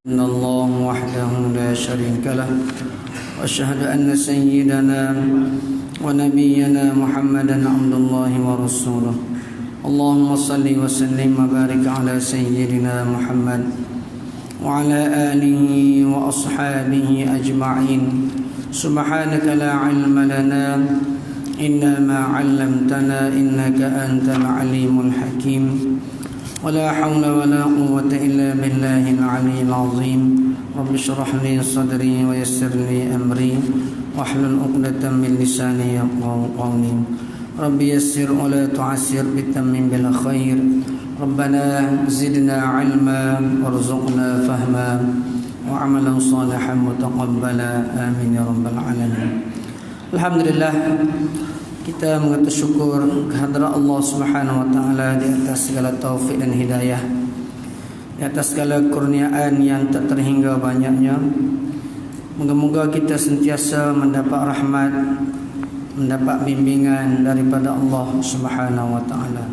إن الله وحده لا شريك له وأشهد أن سيدنا ونبينا محمدا عبد الله ورسوله اللهم صل وسلم وبارك على سيدنا محمد وعلى آله وأصحابه أجمعين سبحانك لا علم لنا إلا ما علمتنا إنك أنت العليم الحكيم ولا حول ولا قوة إلا بالله العلي العظيم رب اشرح لي صدري ويسر لي أمري واحلل عقدة من لساني يفقهوا قولي رب يسر ولا تعسر بالتمم بالخير ربنا زدنا علما وارزقنا فهما وعملا صالحا متقبلا آمين يا رب العالمين. Alhamdulillah, kita mengucap syukur kehadrat Allah Subhanahu wa taala di atas segala taufik dan hidayah, di atas segala kurniaan yang tak terhingga banyaknya. Moga-moga kita sentiasa mendapat rahmat, mendapat bimbingan daripada Allah Subhanahu wa taala.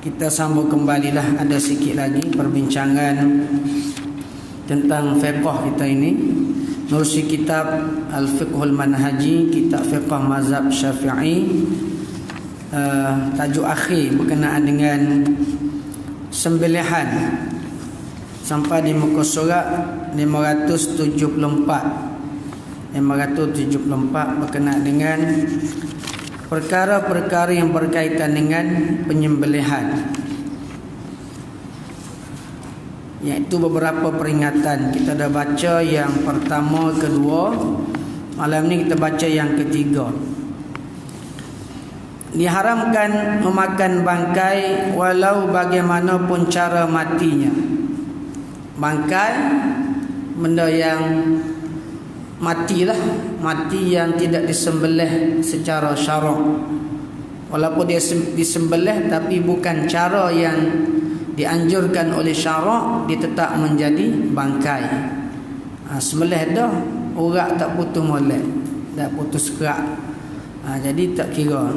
Kita sambung kembalilah, ada sikit lagi perbincangan tentang fiqh kita ini. Menerusi kitab Al-Fiqhul Manhaji, kitab fiqh mazhab Syafi'i. Tajuk akhir berkenaan dengan sembelihan sampai di muka surat 574 berkenaan dengan perkara-perkara yang berkaitan dengan penyembelihan, iaitu beberapa peringatan. Kita dah baca yang pertama, kedua. Malam ni kita baca yang ketiga. Diharamkan memakan bangkai walau bagaimanapun cara matinya. Bangkai, benda yang matilah, mati yang tidak disembelih secara syarak. Walaupun dia disembelih tapi bukan cara yang dianjurkan oleh syarak, dia tetap menjadi bangkai. Sembelih dah, urat tak putus molek, tak putus kerak, jadi tak kira.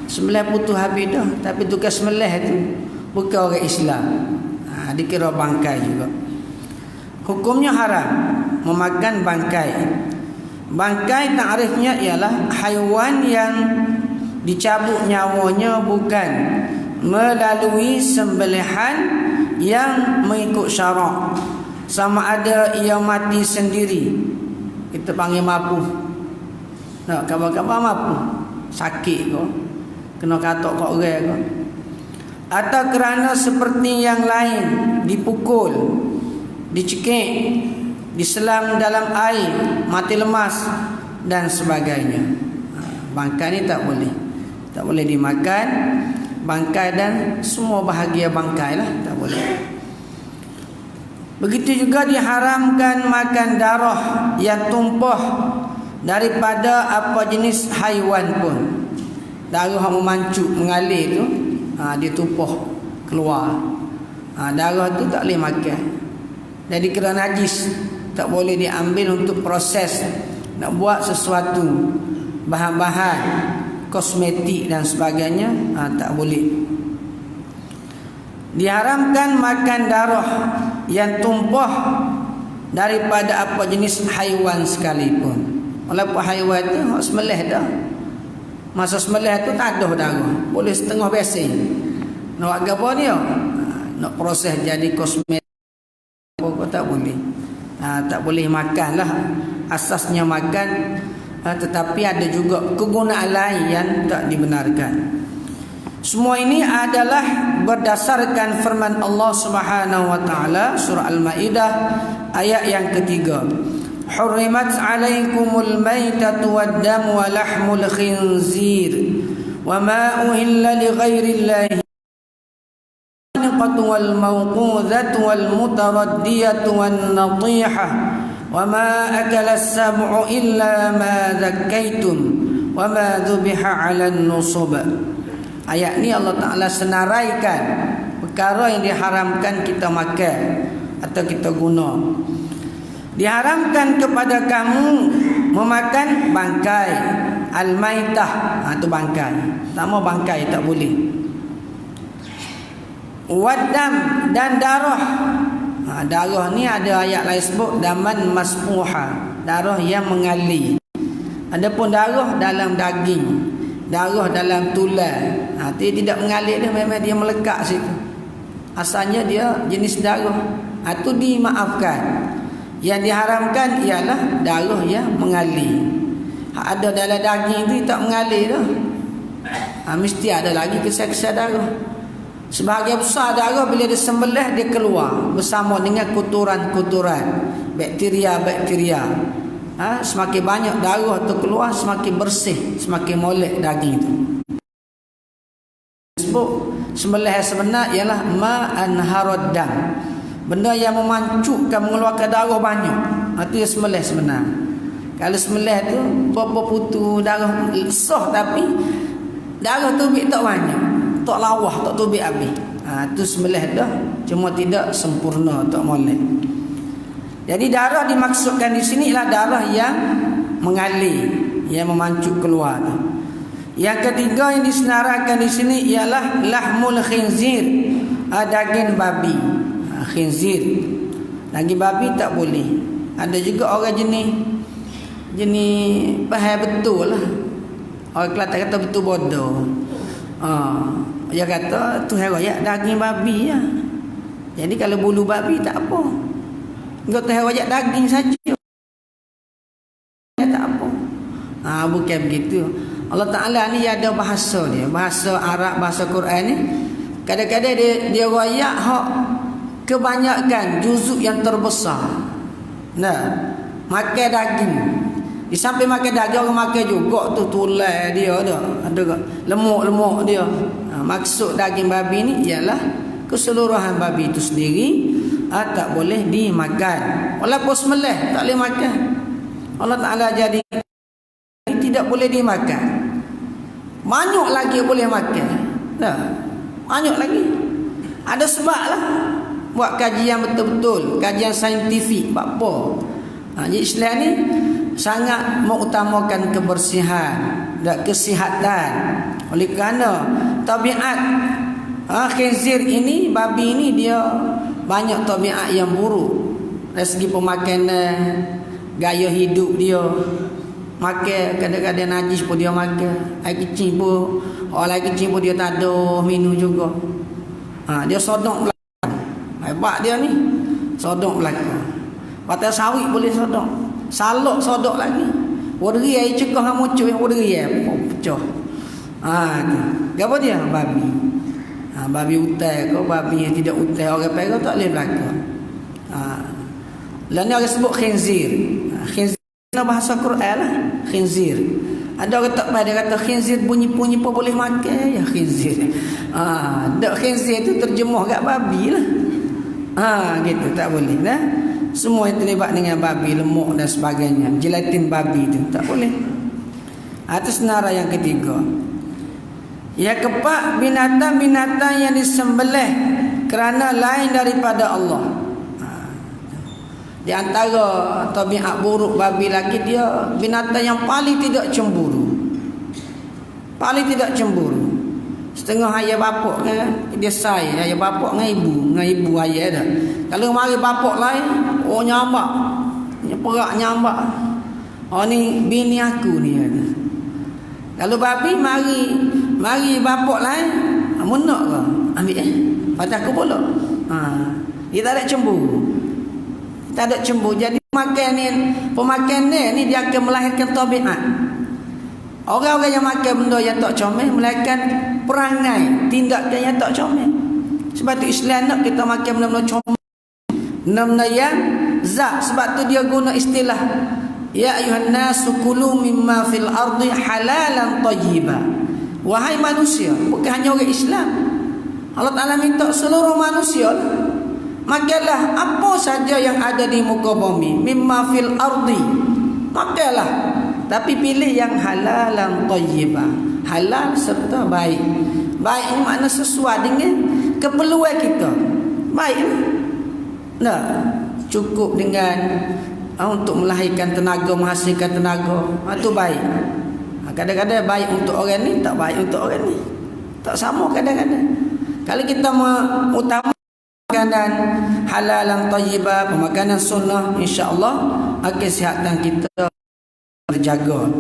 Sembelih putus habis dah, tapi tukar sembelih tu bukan orang Islam, dikira bangkai juga. Hukumnya haram memakan bangkai. Bangkai takrifnya ialah haiwan yang dicabut nyawanya bukan melalui sembelihan yang mengikut syarak, sama ada ia mati sendiri, kita panggil mapu. Nak kabar-kabar mapu, sakit ke, kena katok kat orang ke, atau kerana seperti yang lain, dipukul, dicekik, diselam dalam air, mati lemas dan sebagainya. Bangkai ni tak boleh dimakan. Bangkai dan semua bahagia bangkai lah, tak boleh. Begitu juga diharamkan makan darah yang tumpah daripada apa jenis haiwan pun. Darah yang memancuk, mengalir tu, dia tumpah keluar. Darah tu tak boleh makan. Jadi kerana najis, tak boleh diambil untuk proses nak buat sesuatu, bahan-bahan kosmetik dan sebagainya, tak boleh. Diharamkan makan darah yang tumpah daripada apa jenis haiwan sekalipun. Walaupun haiwan tu hak sembelih dah, masa sembelih tu tak ada darah, boleh setengah besin. Nak buat apa dia? Nak proses jadi kosmetik apa tak boleh. Tak boleh makan lah. Asasnya makan, tetapi ada juga kegunaan lain yang tak dibenarkan. Semua ini adalah berdasarkan firman Allah Subhanahu wa taala surah Al-Maidah ayat yang ketiga. Hurrimat 'alaikumul maitatu wad-damu wa lahmul khinzir wa ma uhilla li ghairillahi wal mawqudhatu wal mutaraddiyatu wan natihah وَمَا أَكَلَ السَّبْعُ إِلَّا مَا ذَكَّيْتُمْ وَمَا ذُبِحَ عَلَى النُّصُبِ. Ayat ni Allah Ta'ala senaraikan perkara yang diharamkan kita makan atau kita guna. Diharamkan kepada kamu memakan bangkai, al-maitah, itu bangkai. Sama bangkai tak boleh. Wadam dan darah. Darah ni ada ayat lain sebut daman masfuha, darah yang mengalir. Adapun darah dalam daging, darah dalam tulang, dia tidak mengalir, dia memang dia melekat situ. Asalnya dia jenis darah, itu dimaafkan. Yang diharamkan ialah darah yang mengalir. Ada dalam daging tu tak mengalir dah. Mesti ada lagi kesal-kesal darah. Sebahagian besar darah bila disembelih dia keluar bersama dengan kotoran-kotoran, bakteria-bakteria. Semakin banyak darah tu keluar, semakin bersih, semakin molek daging tu. Sebut sembelih sebenar ialah ma'anharad dam, benda yang memancukkan mengeluarkan darah banyak. Itu yang sembelih sebenar. Kalau sembelih tu berputu darah sah, tapi darah tubik tak banyak, tak lawah, tak tubik habis. Tu sembelih dah, cuma tidak sempurna, tak molek. Jadi darah dimaksudkan di sini ialah darah yang mengalir, yang memancuk keluar. Yang ketiga yang disenaraikan di sini ialah lahmul khinzir, daging babi. Khinzir, daging babi tak boleh. Ada juga orang jenis faham betul lah. Orang Kelantan kata betul bodoh. Dia kata tu herayak daging babi ya. Jadi kalau bulu babi tak apa. Engkau tu herayak daging saja. Tak apa. Bukan begitu. Allah Ta'ala ni ada bahasa dia. Bahasa Arab, bahasa Quran ni. Kadang-kadang dia rayak hak kebanyakan juzuk yang terbesar. Makan daging. Di samping makan daging, orang makan juga tu tulang dia ada lemuk-lemuk dia. Maksud daging babi ni ialah keseluruhan babi itu sendiri tak boleh dimakan. Walaupun sembelih tak boleh makan. Allah Ta'ala jadi tidak boleh dimakan. Banyak lagi boleh makan. Banyak lagi. Ada sebab lah. Buat kajian betul-betul, kajian saintifik, apa. Jadi Islam ni sangat mengutamakan kebersihan dan kesihatan. Oleh kerana tabiat khinzir ini, babi ini, dia banyak tabiat yang buruk dari segi pemakanan, gaya hidup dia. Makan kadang-kadang najis pun dia makan. Air kecil pun, orang air kecil pun dia tak ada minum juga. Dia sodok belakang. Hebat dia ni, sodok belakang. Patah sawit boleh sodok, salok sodok lagi. Woderi air cekah hang muncul yang woderi pecah. Apa dia? Babi. Babi utai ke, babi yang tidak utai, orang pegang tak boleh belakang. Lain orang sebut khinzir. Khinzir dalam bahasa Quran lah, khinzir. Ada orang tak pada kata khinzir bunyi-bunyi pun boleh makan ya khinzir. Dak khinzir tu terjemah kat babi lah. Gitu tak boleh dah. Semua yang terlibat dengan babi, lemuk dan sebagainya, gelatin babi itu tak boleh. Atas nara yang ketiga. Yang keempat, binatang-binatang yang disembelih kerana lain daripada Allah. Di antara tabiat buruk babi lagi, dia binatang yang paling tidak cemburu. Paling tidak cemburu. Setengah ayah bapak kan, dia sayang ayah bapak dengan ibu ayah dah. Kalau mari bapak lain, nyambak. Perak nyambak. Ni bini aku ni. Kalau babi mari bapak lain, menak ke? Ambil patah aku pula. Dia tak ada cemburu. Tak ada cemburu. Jadi pemakan ni dia akan melahirkan tabiat. Orang-orang yang makan benda yang tak comel melahirkan perangai, tindakan yang tak comel. Sebab tu Islam nak kita makan benda-benda comel, benda-benda yang zat. Sebab tu dia guna istilah ya ayuhan nasu kulu mimma fil ardi halalan tayyiba. Wahai manusia, bukan hanya orang Islam. Allah Ta'ala minta seluruh manusia makanlah apa saja yang ada di muka bumi, mimma fil ardi. Makanlah, tapi pilih yang halalan thayyibah. Halal serta baik. Baik ini makna sesuai dengan keperluan kita. Baik. Cukup dengan untuk melahirkan tenaga, menghasilkan tenaga. Itu baik. Kadang-kadang baik untuk orang ni, tak baik untuk orang ni. Tak sama kadang-kadang. Kalau kita mengutamakan makanan halalan thayyibah, pemakanan sunnah, insya-Allah kesihatan kita terjaga.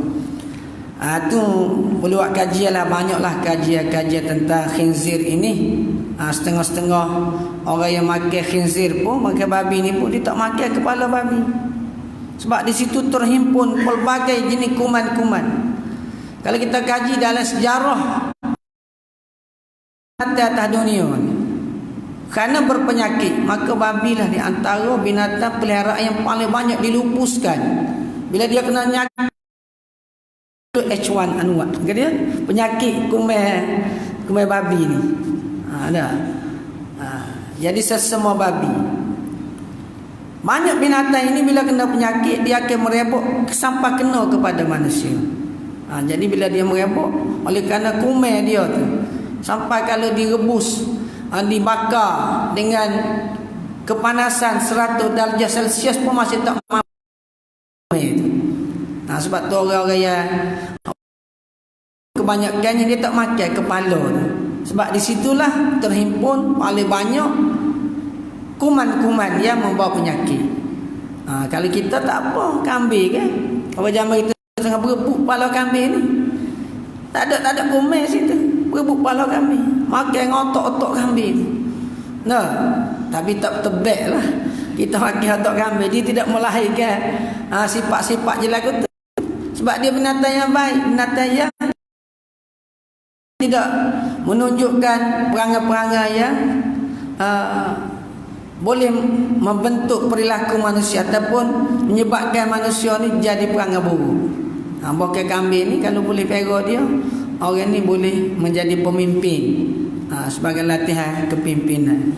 Tu perlu buat kajian lah, banyaklah kajian tentang khinzir ini. Setengah-setengah orang yang makan khinzir pun, makan babi ni pun, dia tak makan kepala babi. Sebab di situ terhimpun pelbagai jenis kuman-kuman. Kalau kita kaji dalam sejarah atas dunia ni, kerana berpenyakit, maka babi lah di antara binatang peliharaan yang paling banyak dilupuskan. Bila dia kena nyakit H1N1, dia penyakit kumai babi ni. Ada. Jadi sesemua babi. Banyak binatang ini bila kena penyakit, dia akan merebok sampai kena kepada manusia. Jadi bila dia merebok, oleh kerana kumai dia tu, sampai kalau direbus, dibakar dengan kepanasan 100 darjah Celsius pun masih tak mampu. Sebab tu orang-orang yang kebanyakannya dia tak makan kepala tu. Sebab di situlah terhimpun paling banyak kuman-kuman yang membawa penyakit. Kalau kita tak apa, kambing kan, apa zaman kita tengah berebut kepala kambing ni, tak ada kuman situ, berebut kepala kambing, makan otak-otak kambing tu. Tapi tak tebak lah kita makan otak kambing, dia tidak melahirkan sifat-sifat jelaka tu. Sebab dia binatang yang baik, binatang yang tidak menunjukkan perangai-perangai yang boleh membentuk perilaku manusia ataupun menyebabkan manusia ni jadi perangai buruk. Bokeh kambing ni kalau boleh pera dia, orang ni boleh menjadi pemimpin sebagai latihan kepimpinan.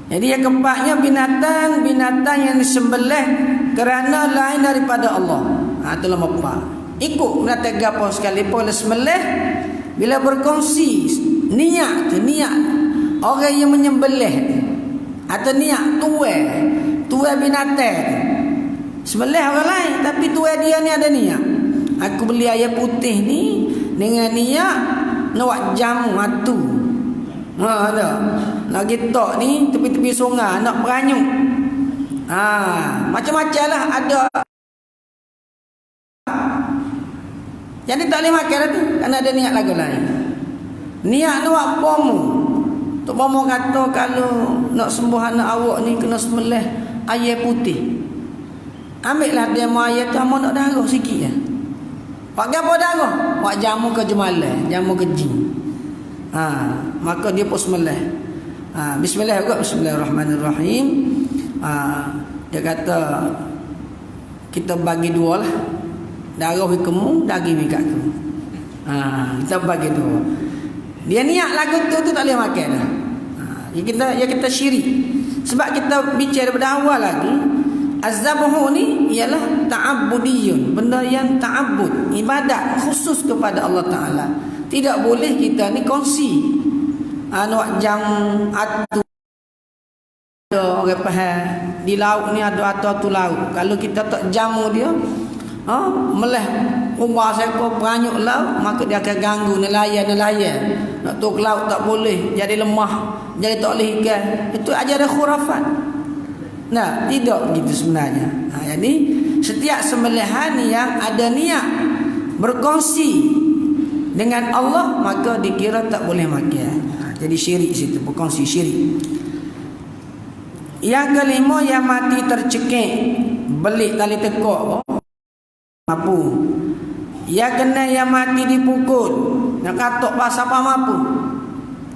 Jadi yang keempatnya binatang yang disembelih kerana lain daripada Allah. Itulah empat. Ikut binatang gapo sekalipun sembelih, bila berkongsi niat orang yang menyembelih atau niat tuai binatang sembelih orang lain, tapi tuai dia ni ada niat. Aku beli ayam putih ni dengan niat nak buat jamu atu. Ada. Lagi tok ni tepi-tepi sungai nak beranyuk. Macam-macam lah ada. Jadi tak boleh makan tu kerana ada niat lagu lain. Niat nak buat pomo. Tok pomo kata kalau nak sembuh anak awak ni kena sembelih ayam putih. Ambillah dia mau ayam tu, mau nak darah sikit je. Pak gapo darah? Pak jamu ke jemalah, jamu ke jin. Maka dia pun sembelih. Bismillah juga, bismillahirrahmanirrahim. Dia kata kita bagi dua lah. Darah kemu, daging aku. Kita bagi dua. Dia niat lagu tu tak boleh makan dah. Kita syirik. Sebab kita bicara pada awal lagi, az-zabhu ni ialah ta'abbudiyun, benda yang ta'abbud, ibadat khusus kepada Allah Taala. Tidak boleh kita ni kongsi. Nak jam atu orang faham di laut ni ada atu laut. Kalau kita tak jamu dia, meleh ubah seekor peranyuk laut, maka dia akan ganggu nelayan. Nak tu ke laut tak boleh, jadi lemah, jadi tak boleh ikan. Itu ajaran khurafat. Tidak begitu sebenarnya. Jadi setiap sembelihan yang ada niat berkongsi dengan Allah, maka dikira tak boleh makan. Jadi syirik situ, berkongsi syirik. Yang kelima, yang mati tercekik, belik tali tekuk mampu. Ya kena yang mati dipukul, nak katok pas apa mampu.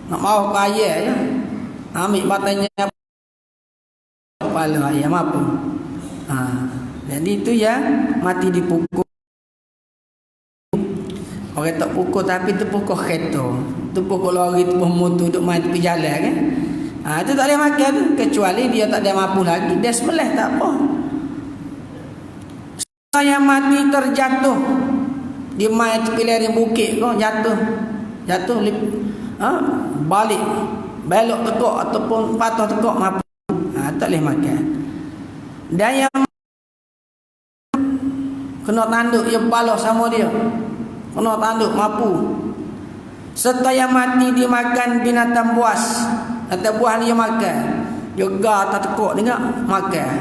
Nak mau kaya ya, ambil batanya kepala ayam mampu. Jadi itu ya mati dipukul. Orang tak pukul tapi tu pukul kereta, tu pukul lori, tu motor duk main tepi jalan kan. Itu tak boleh makan tu, kecuali dia tak ada mampu lagi, dia sembelih tak apa. Yang mati terjatuh, dia main tepi leri bukit kau jatuh balik belok tegak ataupun patah tegak mampu. Tak boleh makan. Dan yang kena tanduk, ia balas sama dia, kena tanduk mampu. Serta yang mati dimakan binatang buas, Atau buah dia makan. Juga tak tekuk dengar makan.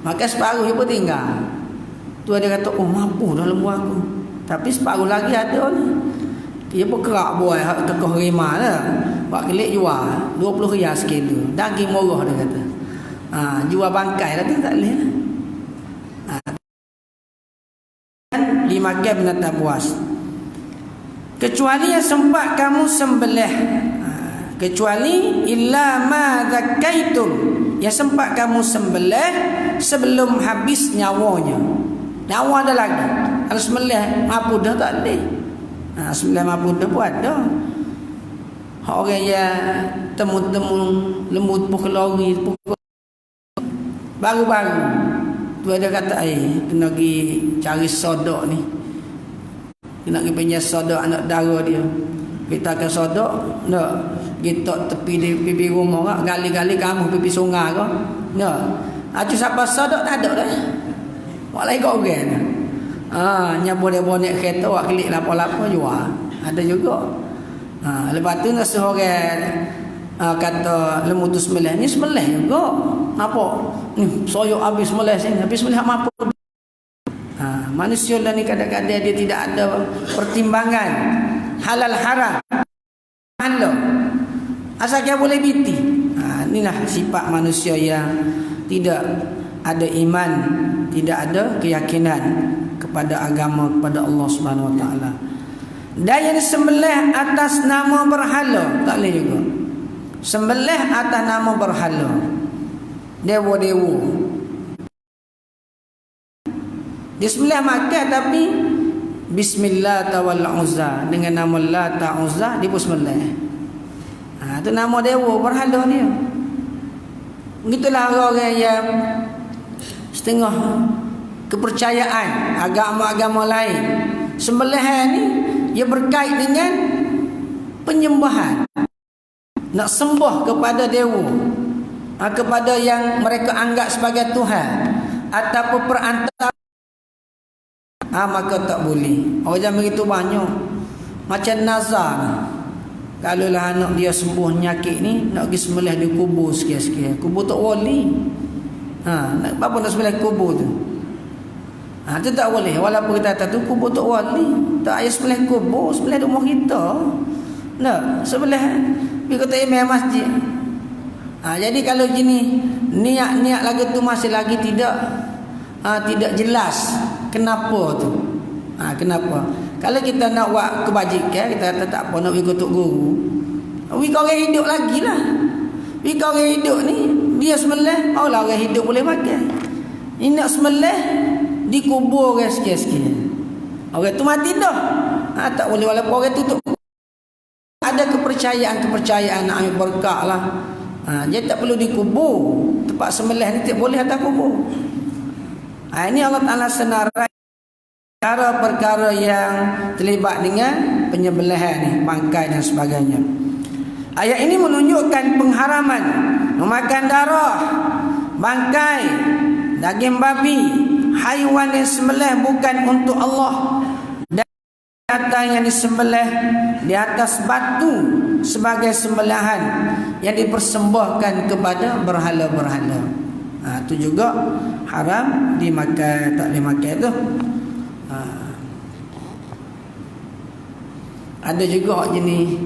Makan separuh dia pun tinggal. Tu dia kata, oh mampu dah lembu aku. Tapi separuh lagi ada ni. Dia pun kerak buah hak tekuk rimah lah. Buat kelik jual 20 riyal sekilo. Daging murah dia kata. Jual bangkai lah tu tak boleh lah. Dimakan binatang buas. Kecuali yang sempat kamu sembelih. Kecuali illa ma zakaitum, yang sempat kamu sembelih sebelum habis nyawanya. Nyawa ada lagi. Kalau sembelih mampu dah tak boleh. Sembelih mampu dah pun ada. Orang yang temu-temu lembu pukul lori baru-baru tu ada kata kena pergi cari sodok ni, kena pergi pinjam sodok anak dara dia. Kita ke sodok nak kita tepi di pipi rumah kak, gali-gali kamu pipi sungai kak nak acu siapa sodok tak ada dah. Wak lagi kau orang nyabon-bonek kereta wak kelik lapa-lapa jual ada juga. Lepas tu nak seorang kata lembu tu sembelih, ni sembelih juga. Apa? Ni soyok habis sembelih sini, habis sembelih mampu. Manusia lah ni kadang-kadang dia tidak ada pertimbangan halal haram. Halal. Asal dia boleh biti. Inilah sifat manusia yang tidak ada iman, tidak ada keyakinan kepada agama, kepada Allah Subhanahu Wa Taala. Dan yang sembelih atas nama berhala tak boleh juga. Sembelih atas nama berhala, dewa-dewa. Dia sembelih makan tapi Bismillah tawal uzza, dengan nama Lata Uzza dia pun sembelih. Itu nama dewa berhala dia. Begitulah orang yang setengah kepercayaan agama-agama lain. Sembelihan ni ia berkait dengan penyembahan, nak sembah kepada dewa, kepada yang mereka anggap sebagai Tuhan ataupun perantara, maka tak boleh. Orang zaman itu banyak macam nazar ni. Kalau lah anak dia sembuh nyakit ni, nak pergi sembelih di kubur sikit-sikit. Kubur tak wali. Nak apa nak sembelih kubur tu? Itu tak boleh. Walaupun kita kata tu kubur tak wali, tak payah sembelih kubur, sembelih rumah kita. Nak sembelih pergi kata imam masjid. Jadi kalau gini niat-niat lagu tu masih lagi tidak jelas. Kenapa tu? Kenapa? Kalau kita nak buat kebajikan, kita kata tak apa nak ikut guru. Wika orang hidup lagi lah. Wika orang hidup ni dia sembelih, Allah orang hidup boleh makan. Ini nak sembelih dikubur orang sikit-sikit. Orang tu mati dah. Tak boleh, walaupun orang tu ada kepercayaan yang berkah lah. Jadi tak perlu dikubur. Tempat sembelih ni tak boleh atas kubur. Ini Allah Ta'ala senarai perkara-perkara yang terlibat dengan penyembelihan ni, bangkai dan sebagainya. Ayat ini menunjukkan pengharaman memakan darah, bangkai, daging babi, haiwan yang sembelih bukan untuk Allah, dan binatang yang disembelih di atas batu sebagai sembelihan yang dipersembahkan kepada berhala-berhala. Itu juga haram dimakan, tak boleh makan tu. Ada juga jenis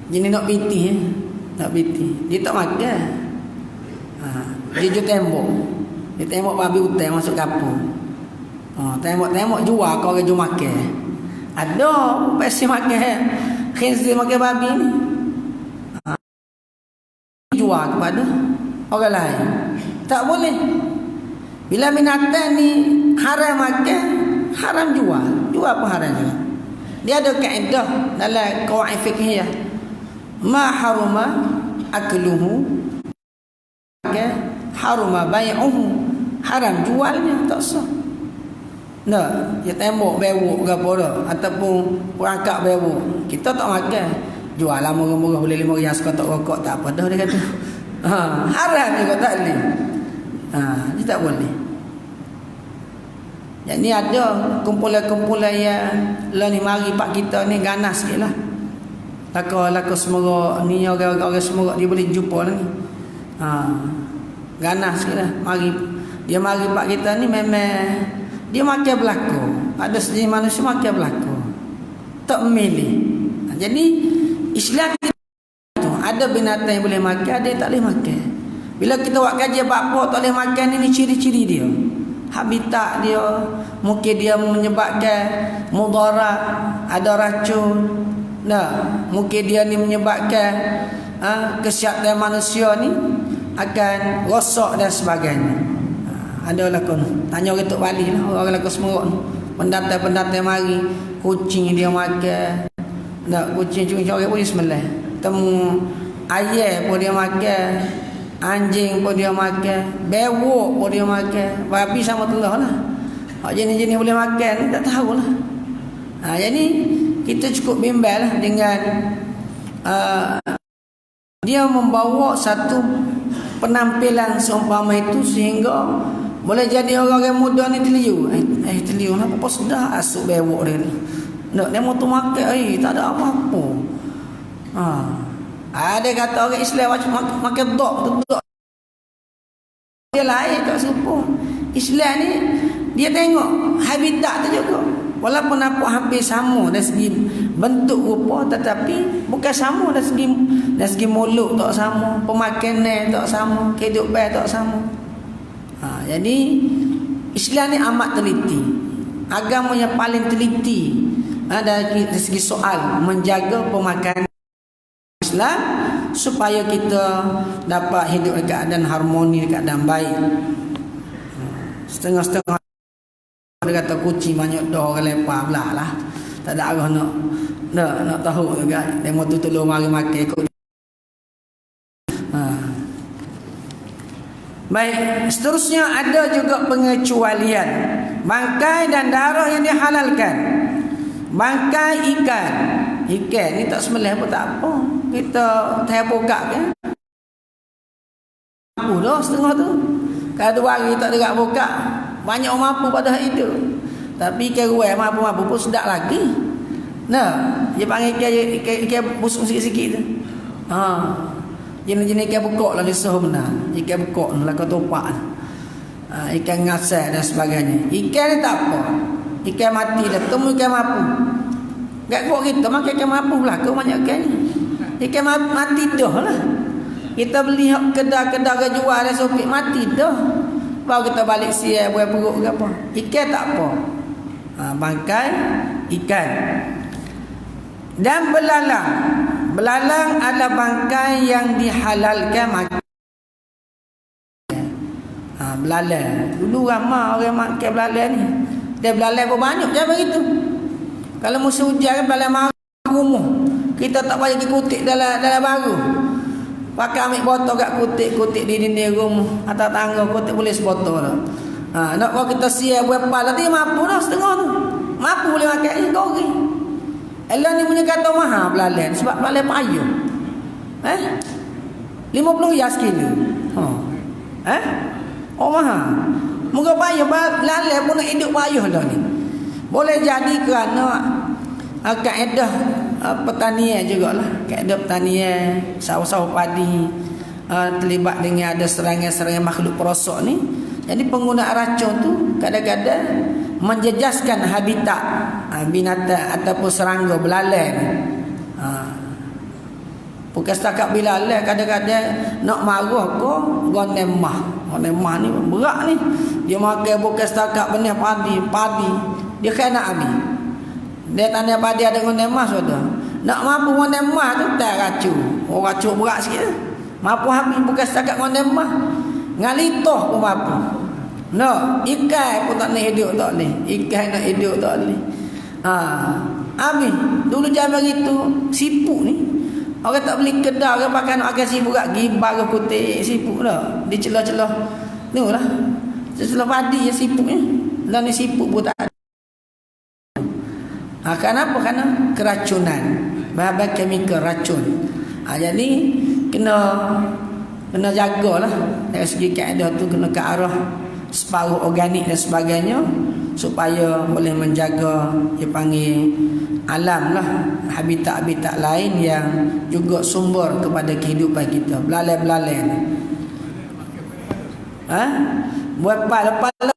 nak piti, nak piti. Dia tak makan. Dia jual tembok. Dia tembok babi hutan masuk kapur. Tembok jual kau orang jual makan. Ada pasti makan. Khinzir makan babi ni. Jual kepada orang lain. Tak boleh. Bila binatang ni haram makan, haram jual. Jual apa haram juga. Dia ada kaedah dalam qawaid fiqhiyah. Ma haruma akluhu, haruma bai'uhu. Haram jualnya, tak sah. Nah, dia tembok bewok ke apa dah, ataupun perangkap bewok. Kita tak makan. Jual lah murah-murah boleh 5 riyal sekotok rokok tak apa dah dia kata. Haram juga tak boleh. Dia tak boleh. Yang ni ada kumpulan-kumpulan yang lah ni mari pak kita ni ganas sikit lah. Lako semoga ni orang semoga dia boleh jumpa lah ni. Ganas sikit lah. Dia mari pak kita ni memang dia makan belako. Ada sejauh manusia makan belako. Tak memilih. Jadi Islam itu ada binatang yang boleh makan, ada yang tak boleh makan. Bila kita buat kajian apa tak boleh makan ni ciri-ciri dia. Habitat dia, mungkin dia menyebabkan mudarat, ada racun. Mungkin dia ni menyebabkan kesihatan manusia ni akan rosak dan sebagainya. Ada lakon tanya orang Tok Bali lah, orang lakon Semeru ni. Pendatang mari, kucing dia makan. Kucing orang pun dia sembelih. Temu ayam pun dia makan, anjing pun dia makan, bewok pun dia makan, babi sama telur lah. Jenis-jenis boleh makan ni tak tahulah. Jadi kita cukup bimbang lah dengan dia membawa satu penampilan seumpama itu sehingga boleh jadi orang muda ni teliu. Teliu apa sudah asuk bewok dia ni. Dia mau tu makan tak ada apa-apa. Ada kata orang Islam macam makan dok. Dia lain tak serupa. Islam ni dia tengok habitat tu juga. Walaupun nampak hampir sama dari segi bentuk rupa, tetapi bukan sama dari segi mulut tak sama, pemakanan tak sama, kehidupan tak sama. Jadi Islam ni amat teliti. Agama yang paling teliti dari segi soal menjaga pemakanan Islam supaya kita dapat hidup dekat keadaan harmoni, dekat keadaan baik. Setengah-setengah dia kata kucing banyak dah orang lepah belah lah. Tak ada arah nak tahu juga. Dia mau tolong mari makan ikut. Baik, seterusnya ada juga pengecualian. Bangkai dan darah yang dihalalkan. Bangkai ikan. Ikan ni tak sembelih pun tak apa. Kita terbuka kan. Mampu dah setengah tu. Kalau 2 hari tak dekat buka, banyak orang mampu pada hari itu. Tapi ikan ruai mampu pun sedap lagi. Dia panggil ikan busuk sikit-sikit tu. Jenis-jenis ikan bekok lah lisah benar. Ikan bekok lah kau topak. Ikan ngasai dan sebagainya. Ikan ni tak apa. Ikan mati dah. Temu ikan mampu. Gak kuat kita makan ikan mampu belakang banyak ikan ni. Ikan mati dah lah. Kita beli kedai-kedai ke jual dan sopik mati dah. Baru kita balik siap buat perut ke apa. Ikan tak apa. Bangkai ikan. Dan belalang. Belalang adalah bangkai yang dihalalkan makan. Belalang. Dulu ramai orang makan belalang ni. Dia belalang pun banyak je begitu. Kalau musim hujan belalang marah rumah. Kita tak payah kutip dalam baru. Pakai ambil botol kat kutik di dinding rumah atas tangga kutik boleh sebotol lah. Nak kalau kita siap berapa nanti mampu dah setengah tu. Mampu boleh makan ni gori. Elah ni punya kata mahal belalang sebab belalang payah. 50 riyal sekilo. Mahal. Muka payah belalang pun nak hidup payah dah ni. Boleh jadi kerana kaedah pertanian jugalah. Kaedah pertanian, sawah-sawah padi terlibat dengan ada serangan-serangan makhluk perosok ni. Jadi penggunaan racun tu kadang-kadang menjejaskan habitat binatang ataupun serangga belalang ni. Bukan setakat belalang, kadang-kadang nak marah ke gonemah. Gonemah ni berat ni. Dia makan bukan setakat benih padi. Dia kan nak habis. Dia tanya padi ada gonemah sudah. Nak mampu gonemah tu tak racun. Racun berat sikit. Mampu habis bukan setakat gonemah. Ngalitoh pun mampu. Ikan pun tak nak hidup tak boleh. Ikan nak hidup tak boleh. Habis. Dulu zaman itu siput ni. Orang tak beli kedai, orang pakai nak makan siput kat gibar ke kutik siput dah. Di celah-celah. Tengoklah. Celah padi je siput ni. Dan ni siput pun tak ada. Kenapa? Kerana keracunan. Bahan-bahan kimia racun. Jadi kena jagalah. Dari segi kaedah tu kena ke arah separuh organik dan sebagainya supaya boleh menjaga dia panggil alam lah, habitat-habitat lain yang juga sumber kepada kehidupan kita. Belalai-belalai ni. Buat kepala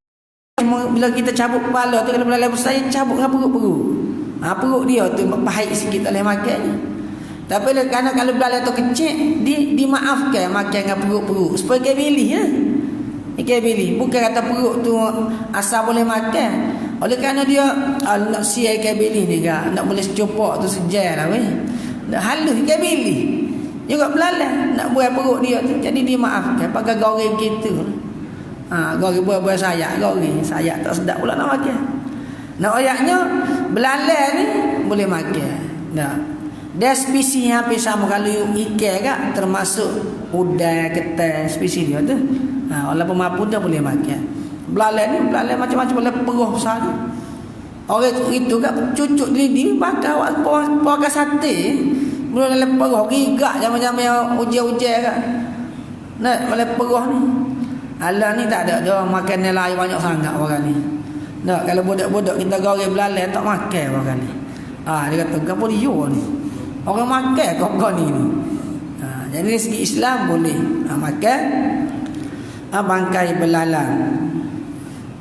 bila kita cabut kepala tu, kalau belalai besar cabut dengan perut-perut. Perut dia tu pahit sikit tak boleh makannya. Tapi kerana kalau belalai tu kecil, dimaafkan makan dengan perut-perut supaya dia pilih ya. Dia pilih. Bukan kata perut tu asal boleh makan. Oleh kerana dia nak siai kabili ni kan, nak boleh secopok tu sejar lah weh. Nak halus kabili. Juga belalai nak buat perut dia tu. Jadi dia maafkan pakai goreng gitu. Goreng buah-buah sayap, goreng sayap tak sedap pula nak makan. Nak ayatnya belalai ni boleh makan. Nah. Dia spesies yang hampir sama. Kalau ikan kan termasuk udang, ketai, spesies dia tu. Walaupun mampu dia boleh makan. Belalai ni, belalai macam-macam, boleh peruh besar ni. Orang itu kan cucuk lidi bakar pakai sate. Boleh peruh gigak macam-macam yang ujian-ujian kan. Nak boleh peruh ni. Alah ni tak ada dia makan nilai banyak sangat orang ni. Nak kalau budak-budak kita goreng belalai tak makan orang ni. Dia kata gapo dia ni. Orang makan kok ni. Jadi dari segi Islam boleh makan bangkai belalang.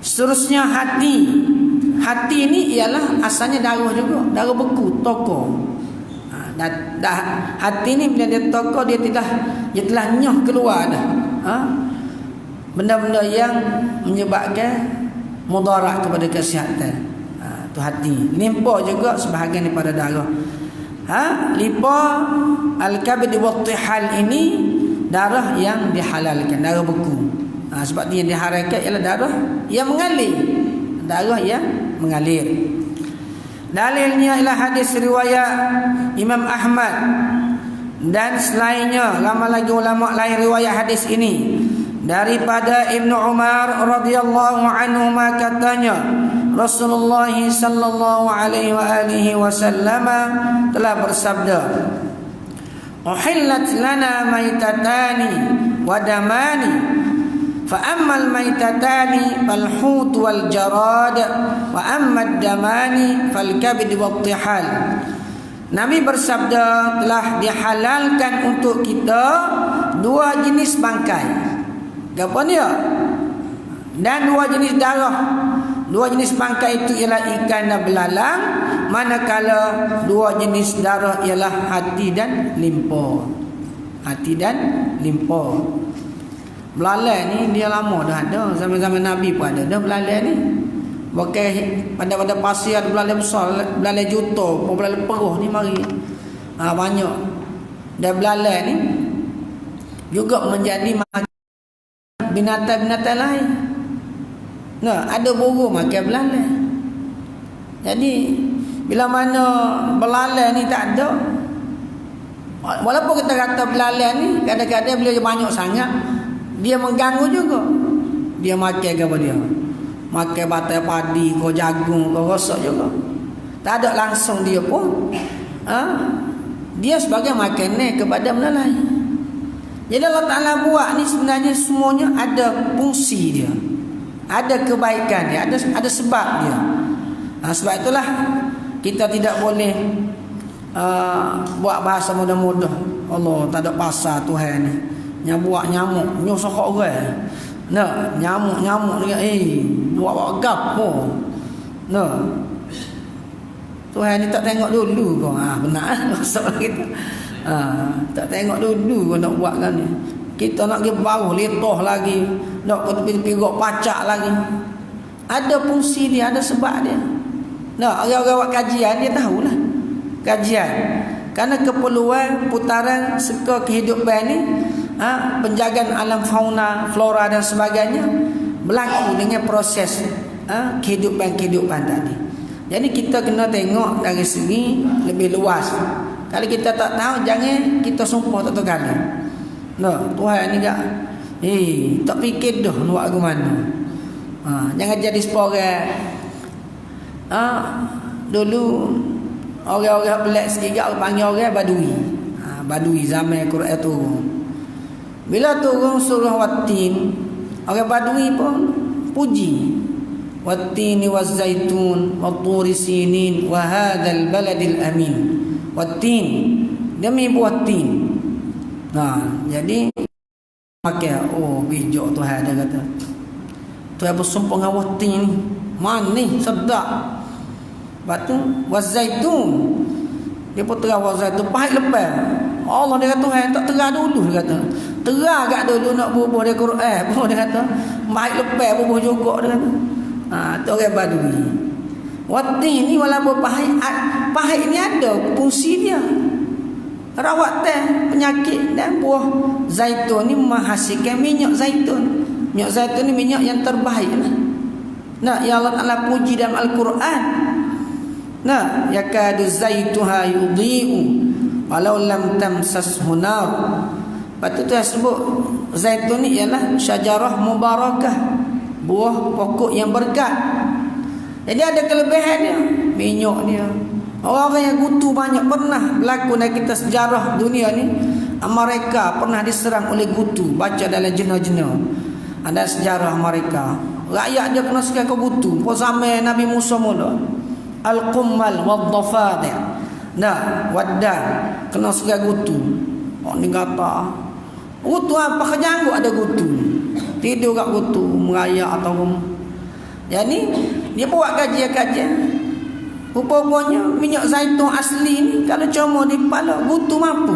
Seterusnya hati. Hati ni ialah asalnya darah juga, darah beku, tokok. Hati ni bila dia tokok dia telah nyah keluar dah. Benda-benda yang menyebabkan mudarat kepada kesihatan. Tu hati. Limpa juga sebahagian daripada darah. Limpa al-kabid wa tihal ini darah yang dihalalkan, darah beku. Sebab dia yang diharamkan ialah darah yang mengalir. Darah yang mengalir. Dalilnya ialah hadis riwayat Imam Ahmad dan selainnya, lama lagi ulama lain riwayat hadis ini daripada Ibnu Umar radhiyallahu anhu katanya Rasulullah sallallahu alaihi wa alihi wasallam telah bersabda, "Uhillat lana maitatani wa damani فأما الميتتان فالحوت والجراد وأما الدمان فالكبد والطحال." Nabi bersabda, telah dihalalkan untuk kita dua jenis bangkai. Apa dia? Dan dua jenis darah. Dua jenis bangkai itu ialah ikan dan belalang, manakala dua jenis darah ialah hati dan limpa. Hati dan limpa. Belalai ni dia lama dah ada. Zaman-zaman Nabi pun ada. Dah belalai ni. Bukan pada pasir ada belalai besar. Belalai juta. Belalai peruh ni mari. Banyak. Dan belalai ni juga menjadi binatang-binatang lain. Ada burung makan belalai. Jadi bila mana belalai ni tak ada, walaupun kita kata belalai ni kadang-kadang bila dia banyak sangat, dia mengganggu juga. Dia makan apa dia? Makan batai padi, kau jagung, kau rosak juga. Tak ada langsung dia pun. Dia sebagai makanan kepada benda lain. Jadi Allah Ta'ala buat ni sebenarnya semuanya ada fungsi dia. Ada kebaikan dia. Ada sebab dia. Sebab itulah kita tidak boleh buat bahasa mudah-mudah. Allah tak ada pasal Tuhan ni. Yang buat nyamuk nyosok orang. Nyamuk dia buat gapo. Tuhan ni tak tengok dulu kau. Benar maksud kita. Tak tengok dulu kau nak buat kan ni. Kita nak pergi bawah letoh lagi, nak pergi pacak lagi. Ada fungsi dia, ada sebab dia. Orang-orang buat kajian dia tahulah. Kajian. Karena keperluan putaran seka kehidupan ni, penjagaan alam fauna, flora dan sebagainya berlaku dengan proses kehidupan tadi. Jadi kita kena tengok dari segi lebih luas. Kalau kita tak tahu, jangan kita sumpah tak tahu kali. Tuhan ni tak tak fikir dah nak ke mana. Jangan jadi seorang dulu orang-orang pelik sikit panggil orang badui. Badui zaman Quran turun. Bila turun surah Watin, orang badui pun puji. wattini wazzaitun watturi sinin wa hadzal baladil amin. Wattin, demi buah tin. Jadi pakai bijak Tuhan dia kata. Tuhan bersumpah dengan wattin ni. Manis, sedap. Lepas tu wazzaitun. Dia pun terang wazzaitun pahit lepas. Allah dia kata Tuhan tak terang dulu dia kata. Terang kat dulu nak bubuh dia Quran. Dia kata pahit lepas bubuh juga dia kata. Tu orang Badui. Wattin ni walaupun pahit ni ada fungsi dia. Rawat teh penyakit dan buah zaitun ni menghasilkan minyak zaitun. Minyak zaitun ni minyak yang terbaik lah. Ya Allah Ta'ala puji dalam Al-Quran. Yakadu zaituha yudhi'u walau lam tamsashu nar. Lepas tu sebut zaitun ni ialah syajarah mubarakah, buah pokok yang berkat. Jadi ada kelebihan dia, minyak dia. Orang-orang yang kutu banyak pernah berlaku dalam kita sejarah dunia ni. Mereka pernah diserang oleh kutu. Baca dalam jenah-jenah ada sejarah mereka. Rakyat dia kena serang ke kutu. Pada zaman Nabi Musa mula, Al-Qummal wad-Dafadi'. Waddan kena serang kutu. Ni kata kutu apa kejanggut ada kutu. Tidur kat kutu, merayak atau jadi dia buat kajian-kajian. Rupanya minyak zaitun asli ni kalau cuma di kepala gutu mampu.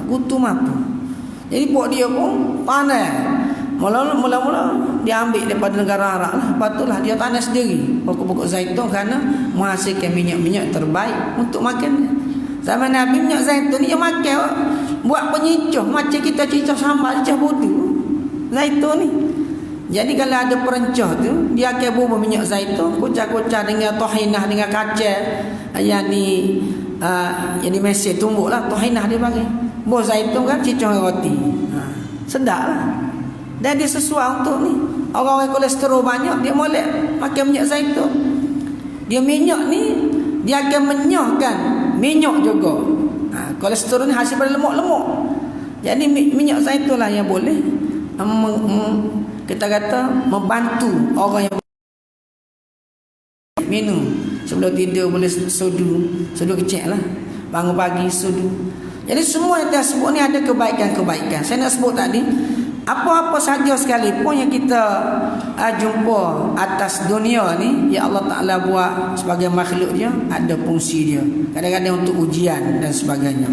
Gutu mampu. Jadi buat dia pun panas. Mula-mula dia ambil daripada negara Arab lah. Lepas tu lah dia tanam sendiri pokok-pokok zaitun kerana menghasilkan minyak-minyak terbaik untuk makan. Zaman Nabi minyak zaitun ni dia makan buat penyicuh macam kita cicah sambal cicah bodoh. Zaitun ni. Jadi kalau ada perencah tu, dia akan bubuh minyak zaitun, kucah-kucah dengan tohinah dengan kacang yang mesir tumbuk lah, tohinah dia bagi. Buah zaitun kan cicah roti. Sedap lah. Dan dia sesuai untuk ni. Orang-orang kolesterol banyak, dia molek makan minyak zaitun. Dia minyak ni, dia akan menyahkan minyak juga. Kolesterol ni hasil pada lemak-lemak. Jadi minyak zaitun lah yang boleh kita kata membantu orang yang minum sebelum tidur, boleh sudu kecil lah, bangun pagi sudu. Jadi semua yang saya sebut ni ada kebaikan-kebaikan. Saya nak sebut tadi, apa-apa sahaja sekalipun yang kita jumpa atas dunia ni, ya Allah Ta'ala buat sebagai makhluk dia, ada fungsi dia. Kadang-kadang untuk ujian dan sebagainya.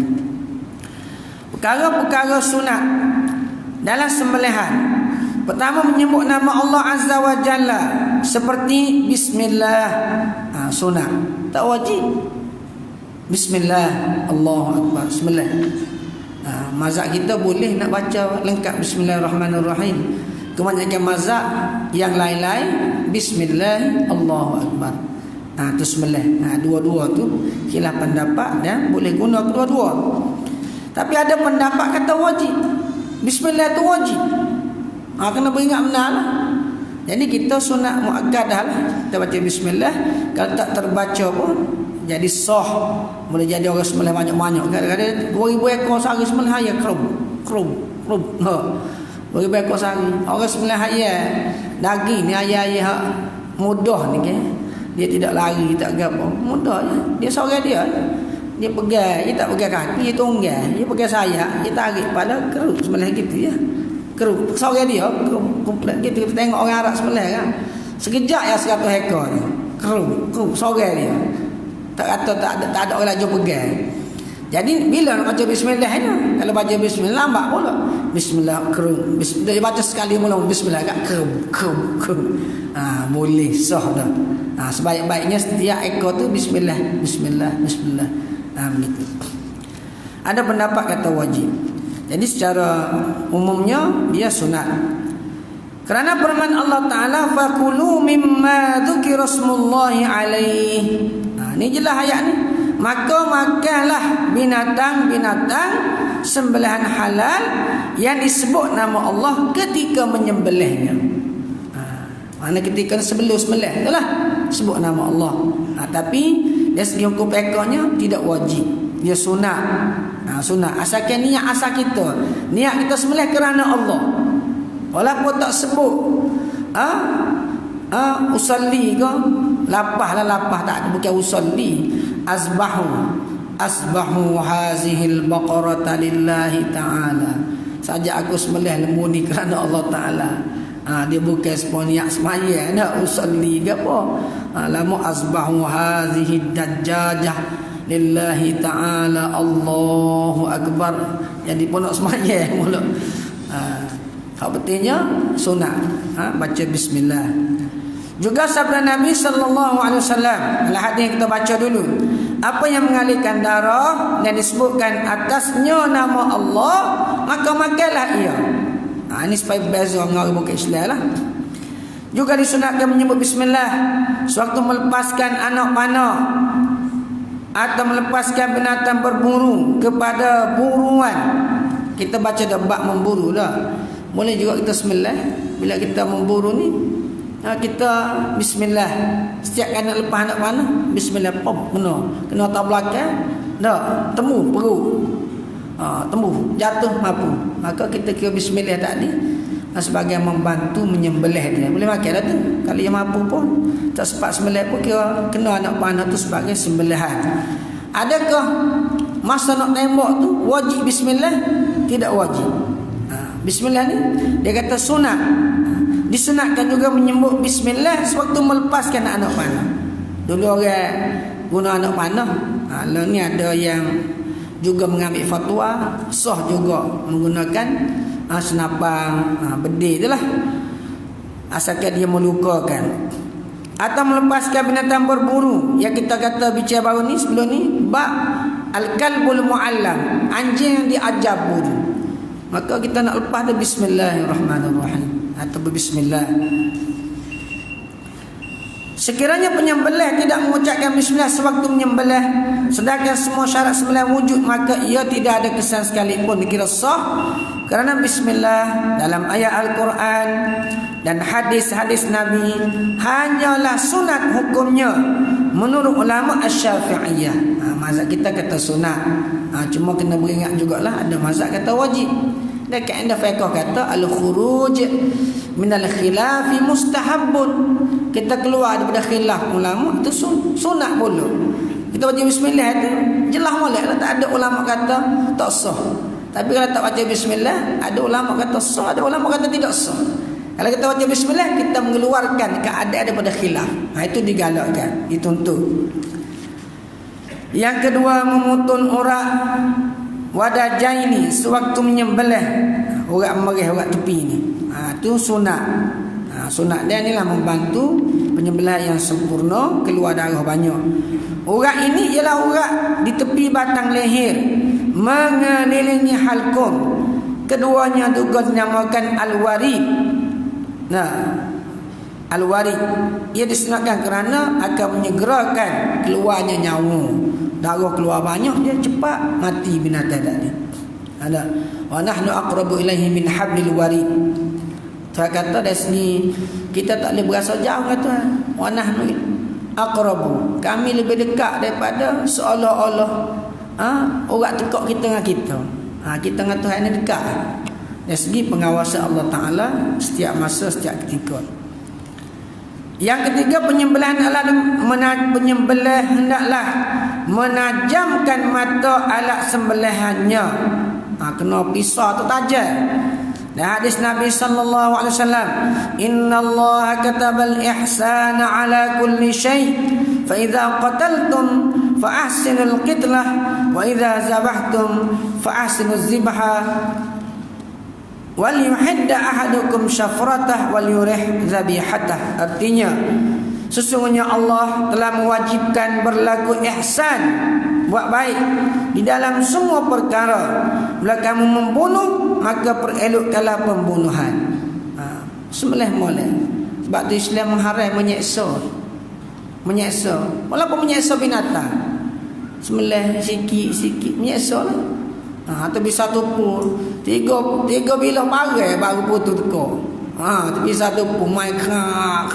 Perkara-perkara sunat dalam sembelihan, pertama menyebut nama Allah Azza wa Jalla seperti bismillah. Sunat, tak wajib. Bismillah, Allahu Akbar, bismillah. Mazhab kita boleh nak baca lengkap bismillahirrahmanirrahim. Kebanyakan mazhab yang lain-lain bismillah, Allahu Akbar. Tu bismillah. Dua-dua tu khilaf pendapat dan boleh guna kedua-dua. Tapi ada pendapat kata wajib. Bismillah tu wajib. Kena beringat benar lah. Jadi kita sunat muakkadah lah. Kita baca bismillah. Kalau tak terbaca pun jadi sah. Boleh jadi orang sembelih banyak-banyak. Kadang-kadang 2000 ekor sehari sembelih ayam kerub. 2000 ekor sehari. Orang sembelih ayam daging ni ayam mudah ni kan. Dia tidak lari, tak apa. Mudah je. Dia seorang dia. Dia pegang, dia tak pegang kaki, dia tunggang. Dia pegang sayap, dia tarik pada kerub sembelih gitu ya. Kerub seorang dia komplit gitu. Kita tengok orang Arab sembelih kan, sekejap ya 100 ekor ni. Kerub seorang dia, tak kata tak ada orang laju pegang. Jadi bila nak baca bismillah ni, kalau baca bismillah lambat pula. Bismillah kerub, dia baca sekali mula bismillah kat kerub. Boleh sah dah. Sebaik-baiknya setiap ekor tu bismillah. Begitu. Ada pendapat kata wajib. Jadi secara umumnya dia sunat. Kerana firman Allah Ta'ala fakulu mimma dzukira smullahi alaihi. Ni jelas ayat ni. Maka makanlah binatang-binatang sembelihan halal yang disebut nama Allah ketika menyembelihnya. Mana ketika sebelum sembelih itulah sebut nama Allah. Tapi dari segi hukum ekornya tidak wajib. Dia sunat. Sunat. Asalkan niat asal kita. Niat kita sembelih kerana Allah. Walaupun tak sebut usalli ke lapah tak ada, bukan usalli. Asbahu hazihil baqarata lillahi ta'ala. Saja aku sembelih lembu ni kerana Allah Ta'ala. Dia bukan seponiak semaya nak usalli ke apa. Lamu asbahu hazihi dajjajah lillahi ta'ala Allahu akbar. Jadi pun nak semaya mula. Hak pentingnya sunat, baca bismillah. Juga sabda Nabi sallallahu alaihi wasallam, hadis kita baca dulu. Apa yang mengalirkan darah dan disebutkan atasnya nama Allah, maka makanlah ia. Ini supaya berbeza dengan orang bukan Islam lah. Juga disunatkan menyebut bismillah sewaktu melepaskan anak panah atau melepaskan binatang berburu kepada buruan. Kita baca dah bab memburu dah. Boleh juga kita bismillah bila kita memburu ni. Kita bismillah. Setiap kali nak lepas anak panah, bismillah pop kena atas belakang. Dah temu perut. Temu jatuh mampu, maka kita kira bismillah tadi sebagai membantu menyembelih dia. Boleh makan dah tu. Kalau yang mampu pun tak sempat sembelih pun kira kena anak panah tu sebagai sembelihan. Adakah masa nak tembak tu wajib bismillah? Tidak wajib. Bismillah ni dia kata sunat. Disunatkan juga menyebut bismillah sewaktu melepaskan anak panah. Dulu orang guna anak panah, lalu ni ada yang juga mengambil fatwa sah juga menggunakan senapang bedil itulah, asalkan dia melukakan atau melepaskan binatang berburu. Yang kita kata bicara baru ni sebelum ni bab al-kalbul muallam, anjing yang diajar buru, maka kita nak lepas dia bismillahirrahmanirrahim atau berbismillah. Sekiranya penyembelih tidak mengucapkan bismillah sewaktu menyembelih, sedangkan semua syarat sembelih wujud, maka ia tidak ada kesan sekalipun dikira sah, kerana bismillah dalam ayat Al-Quran dan hadis-hadis Nabi hanyalah sunat hukumnya menurut ulama Asy-Syafi'iyah. Mazhab kita kata sunat, cuma kena beringat jugalah ada mazhab kata wajib. Dan kaedah fiqh kata al-khuruj minal khilafi mustahabbun. Kita keluar daripada khilaf ulama itu sunat pula. Kita baca bismillah itu jelas molek lah, tak ada ulama kata tak sah. Tapi kalau tak baca bismillah, ada ulama kata sah, ada ulama kata tidak sah. Kalau kita baca bismillah, kita mengeluarkan keadaan daripada khilaf. Itu digalakkan, dituntut. Yang kedua, memutun urat wadajaini sewaktu menyembelih urat merih, urat tepi ni. Itu sunat. Sunat dia inilah membantu penyembelihan yang sempurna, keluar darah banyak. Urat ini ialah urat di tepi batang leher mengelilingi halqum. Keduanya juga dinamakan al-warid. Al-warid ia disunatkan kerana akan menyegerakan keluarnya nyawa. Darah keluar banyak, dia cepat mati binatang tadi. Wa nahnu aqrabu ilaihi min hablil warid. Saya kata dari sini kita tak boleh berasa jauh kata. Wa nahnu aqrabu, kami lebih dekat daripada seolah-olah orang tekak kita dengan kita. Kita dengan Tuhan ni dekat. Dari segi pengawasan Allah Ta'ala setiap masa, setiap ketika. Yang ketiga, penyembelihan hendaklah menajamkan mata alat sembelihannya. Kena pisau atau tajam. Dan hadis Nabi sallallahu alaihi wasallam, innallaha katabal ihsana ala kulli syai', fa idza qataltum fa ahsinul qitlah wa idza zabahtum fa ahsinuz zibha wal yuhidda ahadukum syafratah wal yurih zabihatah. Artinya sesungguhnya Allah telah mewajibkan berlaku ihsan, buat baik di dalam semua perkara. Bila kamu membunuh, maka perelokkanlah pembunuhan. Sembelih molek. Sebab tu Islam mengharam menyeksa. Walaupun menyeksa binatang, sembelih sikit-sikit menyeksa lah. Tapi satu pun tiga bilah parai baru putus teko. Tapi satu pun main krak.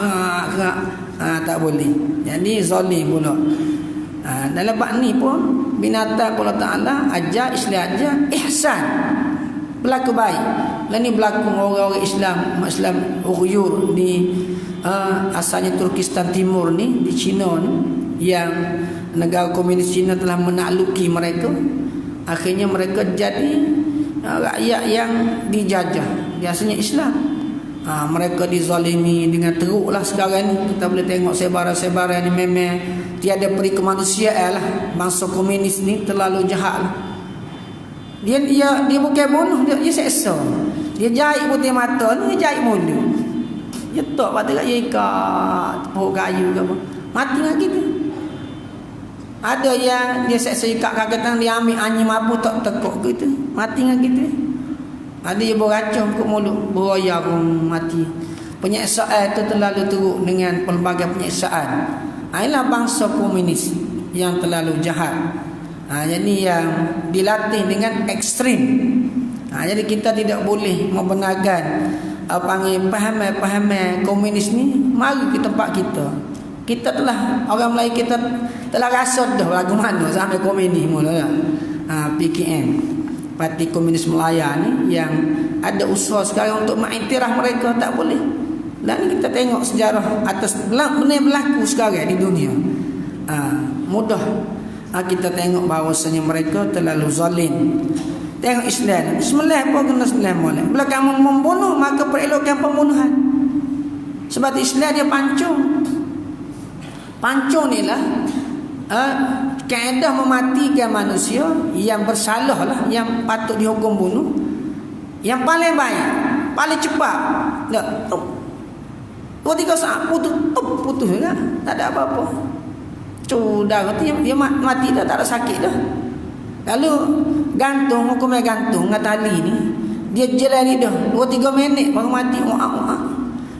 Tak boleh. Jadi zalim pula. Dalam bab ni pun binatang Allah Ta'ala ajar, Islam ajar ihsan, berlaku baik. Lain ni berlaku orang-orang Islam, Islam uyur di asalnya Turkistan Timur ni di China ni, yang negara komunis China telah menakluki mereka. Akhirnya mereka jadi rakyat yang dijajah, biasanya Islam. Mereka dizalimi dengan teruk lah sekarang ni. Kita boleh tengok sebaran-sebaran ni memang tiada peri kemanusiaan lah. Bangsa komunis ni terlalu jahat lah. Dia bukan bunuh, dia seksa. Dia jahit putih mata ni, dia jahit mulut. Dia tak patut kat ikat tepuk kayu ke apa, mati dengan kita. Ada yang dia seksa ikat kaki, dia ambil anjing mampu tak tekuk kita, mati dengan kita. Ada yang beracun ke mulut, beroya pun mati. Penyiksaan itu terlalu teruk dengan pelbagai penyiksaan. Inilah bangsa komunis yang terlalu jahat. Jadi yang dilatih dengan ekstrim. Jadi kita tidak boleh membenarkan panggil pahaman komunis ni mari ke tempat kita. Kita telah, orang Melayu kita telah rasa dah lagu mana sampai komunis mula lah. PKM, Parti Komunis Melaya ni, yang ada usaha sekarang untuk mengiktiraf mereka, tak boleh. Dan kita tengok sejarah atas benda berlaku sekarang di dunia. Mudah kita tengok bahawasanya mereka terlalu zalim. Tengok Islam, sembelih pun kena sembelih molek. Bila kamu membunuh, maka perelokkan pembunuhan. Sebab Islam dia pancung. Pancung ni lah kaedah mematikan manusia yang bersalah lah, yang patut dihukum bunuh. Yang paling baik, paling cepat, tak, 2-3 saat putus juga, tak ada apa-apa. Sudah, dia mati dah, tak ada sakit dah. Lalu gantung, hukumnya gantung dengan tali ni, dia jelani dah 2-3 minit baru mati.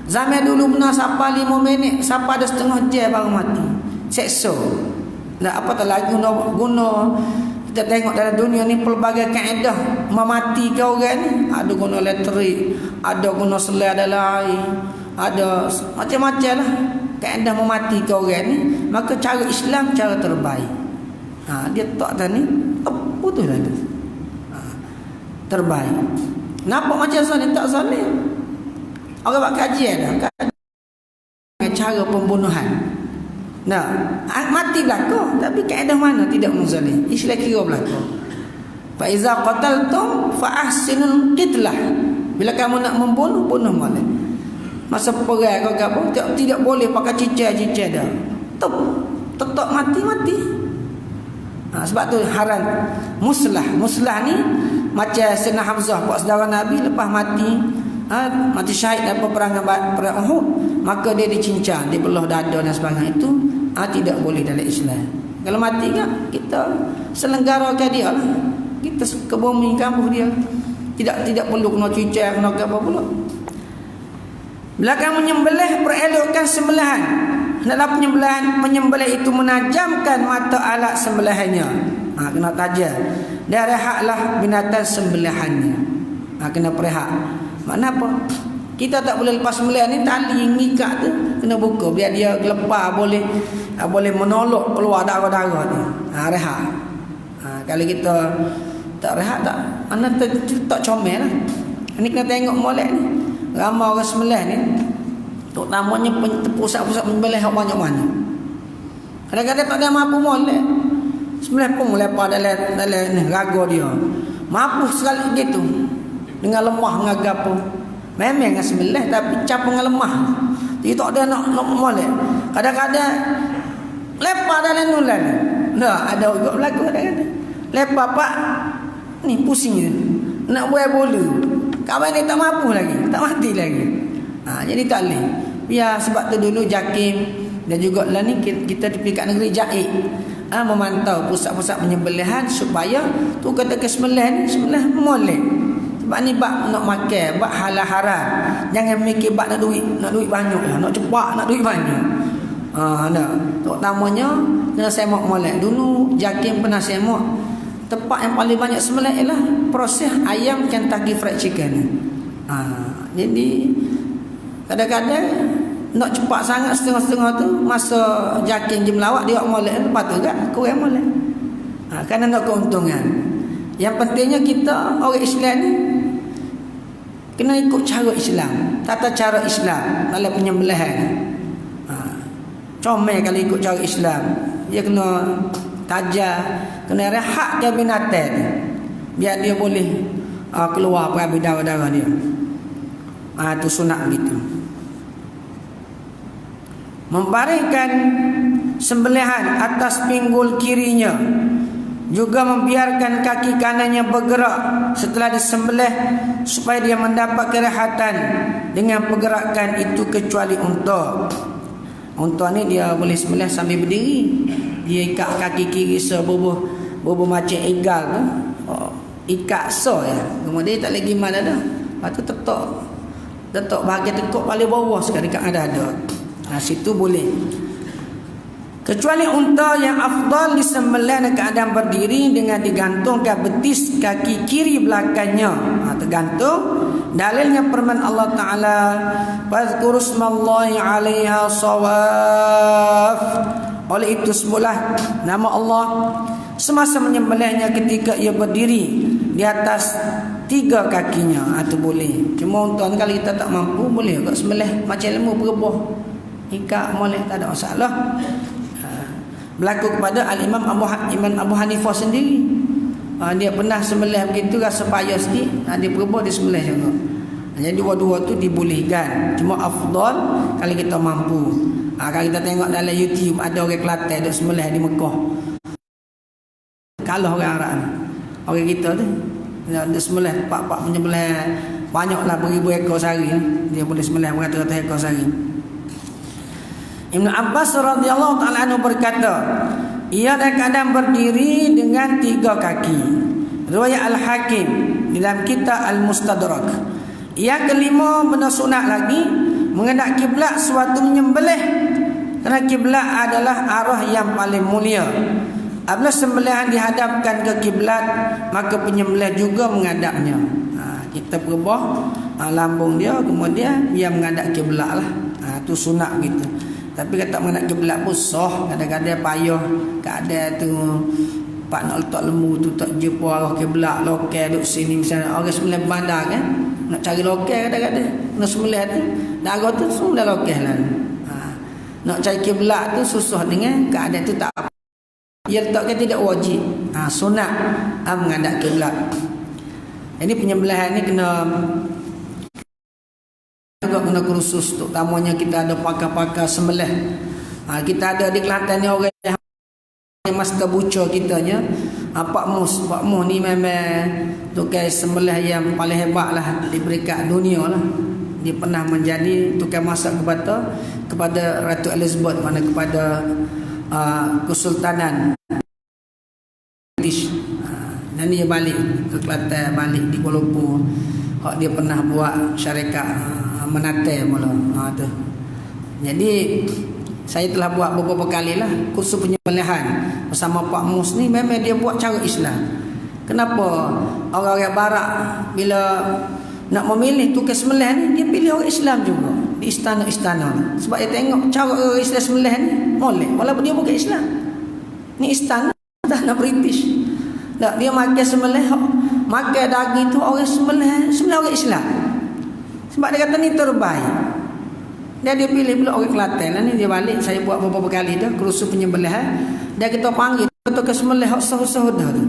Zaman dulu pernah siapa 5 minit, siapa ada setengah jam baru mati. Seksa. Nah, apa tak lagi guna kita tengok dalam dunia ni pelbagai kaedah mematikan orang ni. Ada guna elektrik, ada guna selai, ada lain, ada macam-macam lah kaedah mematikan orang ni. Maka cara Islam cara terbaik. Dia tak tadi putus dah tu. Terbaik. Nampak macam zalim, tak zalim. Orang buat kajian dah cara pembunuhan. Nah, mati berlaku, tapi kaedah mana tidak menzalim. Islam kira berlaku. Fa iza qataltum fa ahsinul qitlah. Bila kamu nak membunuh, bunuh boleh. Masa perang kau apa, tidak boleh pakai cicak-cicak dah. Tetap mati. Sebab tu haram muslah ni macam Sayyidina Hamzah, buat saudara Nabi, lepas mati syahid dalam perang Uhud, maka dia dicincang, dibelah dada dan sebagainya. Itu tidak boleh dalam Islam. Kalau mati kan kita selenggarakan dia lah, kita ke bumi kampung dia, tidak perlu kena cucai, kena apa pula. Bila kamu menyembelih, perelokkan sembelihan. Dalam penyembelih itu menajamkan mata alat sembelihannya. Kena tajam. Dan rehatlah binatang sembelihannya. Kena perehat. Makna apa? Kita tak boleh lepas sembelihan ni, tali ngikat tu kena buka biar dia lepas, boleh menolak keluar darah-darah tu. Rehat. Kalau kita tak rehat, tak mana tak comel lah. Ini kena tengok molek ni. Ramai orang sembelih ni, terutamanya pusat-pusat penyembelih banyak-banyak. Kadang-kadang tak ada mampu molek. Sembelih pun lepas dalam raga dia. Mampu sekali gitu. Dengan lemah dengan gapo. Memang dengan sembelih tapi cap dengan lemah. Dia tak ada nak molek. Kadang-kadang lepas dalam nulan. Nah, ada juga berlaku kadang-kadang. Lepas pak ni pusing je. Nak buat bola. Kawan ni tak mampu lagi, tak mati lagi. Jadi tak boleh. Ya, sebab tu dulu JAKIM dan juga lah ni kita di pihak negeri JAID memantau pusat-pusat penyembelihan supaya tu kata kesembelihan ni sembelih molek. Sebab ni bak nak makan, bak halal haram. Jangan mikir bak nak duit banyak lah, nak cepat nak duit banyak. Terutamanya kena semak molek. Dulu JAKIM pernah semak tempat yang paling banyak sembelih ialah proses ayam Kentucky Fried Chicken. Jadi kadang-kadang nak cepat sangat setengah-setengah tu, masa JAKIM je melawat dia molek, lepas tu kan kurang molek. Kerana nak keuntungan. Yang pentingnya kita orang Islam ni kena ikut cara Islam. tata cara Islam dalam penyembelihan. Comel kalau ikut cara Islam, dia kena tajam, kena rehatkan binatang biar dia boleh keluar perhabis darah-darah dia. Itu sunat begitu. Membaringkan sembelihan atas pinggul kirinya, juga membiarkan kaki kanannya bergerak setelah disembelih supaya dia mendapat kerehatan dengan pergerakan itu, kecuali unta. Unta ni dia boleh sembelih sambil berdiri. Dia ikat kaki kiri sebubuh macam igal tu. Ikat ya. Kemudian tak lagi mana dah. Lepas tu tetok bahagian tekuk paling bawah sekali dekat ada. Situ boleh. Kecuali unta yang afdal disembelih dalam keadaan berdiri dengan digantungkan betis kaki kiri belakangnya. Tergantung. Dalilnya firman Allah Ta'ala, "Fadhkuru smallahi 'alaiha shawaf." Oleh itu sebutlah nama Allah semasa menyembelihnya ketika ia berdiri di atas 3 kakinya. Itu boleh. Cuma untuk kalau kita tak mampu, boleh juga sembelih macam lembu berbuah, ikat molek, tak ada masalah. Berlaku kepada Al-Imam Abu Hanifah sendiri. Dia pernah sembelih begitu, rasa payah sikit, dia berbuah, dia sembelih juga. Jadi dua-dua tu dibolehkan. Cuma afdal kalau kita mampu. Kalau kita tengok dalam YouTube, ada orang Kelantan duk sembelih di Mekah. Kalah orang Arab ni. Orang kita tu dia sembelih pak-pak menyembelih banyaklah beribu ekor sehari. Dia boleh sembelih beratus-ratus ekor sehari. Ibnu Abbas radhiyallahu ta'ala anhu berkata, ia dalam keadaan berdiri dengan 3 kaki. Riwayat Al-Hakim dalam kitab Al-Mustadrak. Yang kelima, benda sunat lagi, menghadap kiblat suatu menyembelih, kerana kiblat adalah arah yang paling mulia. Apabila sembelihan dihadapkan ke kiblat, maka penyembelih juga menghadapnya. Kita perbah lambung dia, kemudian dia menghadap kiblat lah. Itu sunat gitu. Tapi kata menghadap kiblat pun sah. Kadang-kadang payah keadaan tu, pak nak letak lembu tu tak jumpa arah kiblat, lokal duduk sini misalnya. Orang sembelih bandar kan, nak cari lokal kadang-kadang nak sembelih tu darah tu sembelih lokal lah. Nak cari kiblat tu susah dengan keadaan tu tak apa. Ia letakkan tidak wajib. Sunat menghadap kiblat. Ini penyembelihan ni kena juga kena kursus, terutamanya kita ada pakar-pakar sembelih. Kita ada di Kelantan ni orang yang master butcher kitanya, Pak Mus ni memang tukang sembelih yang paling hebat lah di peringkat dunia lah. Dia pernah menjadi tukang masak kepada Ratu Elizabeth, mana kepada Kesultanan British. Dan dia balik ke Kelantan, balik di Kuala Lumpur. Dia pernah buat syarikat menatai mula. Tu. Jadi saya telah buat beberapa kali lah kursus penyembelihan bersama Pak Mus ni. Memang dia buat cara Islam. Kenapa orang-orang barat bila nak memilih tukang sembelih ni, dia pilih orang Islam juga di istana-istana. Sebab dia tengok cara orang Islam sembelih ni molek, walaupun dia bukan Islam. Ni istana istana British. Tak, dia makan sembelih, makan daging tu orang sembelih orang Islam. Sebab dia kata ni terbaik. Dia pilih pula orang Kelantan lah ni. Dia balik, saya buat beberapa kali dah kursus penyembelihan. Dia kita panggil ke sembelih sah-sah dah tu.